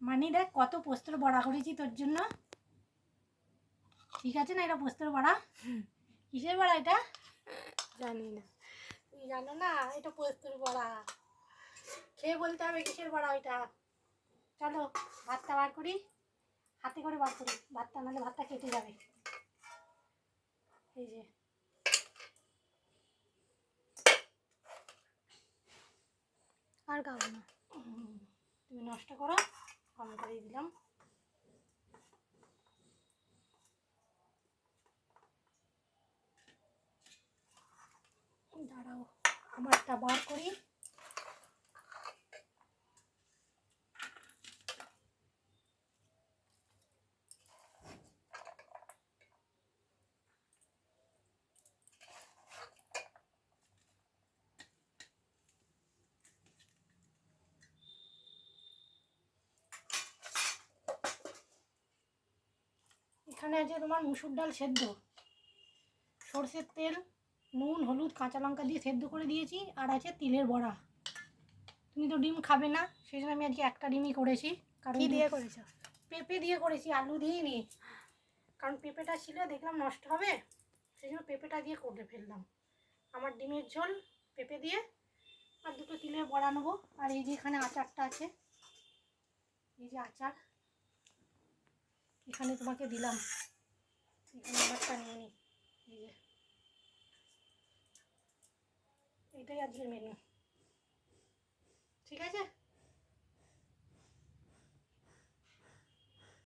মানি দেখ কত পোস্তর বড়া করেছি তোর জন্য। ঠিক আছে না? এটা পোস্তর বড়া। কিসের বড়া এটা? জানি না। তুই জানো না? এটা পোস্তর বড়া। খেয়ে বলতে হবে কিসের বড়া ওইটা। চলো ভাতটা বার করি, হাতে করে বার করি ভাতটা, নাহলে ভাতটা কেটে যাবে। এই যে আর খাবো না। তুমি নষ্ট করো, কম করে দিলাম। দাঁড়াও আমারটা বার করি। এখানে আছে তোমার মুসুর ডাল সেদ্ধ, সরষের তেল, নুন, হলুদ, কাঁচা লঙ্কা দিয়ে সেদ্ধ করে দিয়েছি। আর আছে তিলের বড়া। তুমি তো ডিম খাবে না, সেই জন্য আমি আজকে একটা ডিমই করেছি। কারণ কি দিয়ে করেছো? পেঁপে দিয়ে করেছি, আলু দিইনি। কারণ পেঁপেটা ছিল দেখলাম নষ্ট হবে, সেই জন্য পেঁপেটা দিয়ে করে ফেললাম। আমার ডিমের ঝোল পেঁপে দিয়ে, আর দুটো তিলের বড়া নেবো। আর এই যে এখানে আচারটা আছে, এই যে আচার এখানে তোমাকে দিলাম, এখানে আমারটা নিয়ে নিই। এই যে এটাই আজকের মেনু, ঠিক আছে।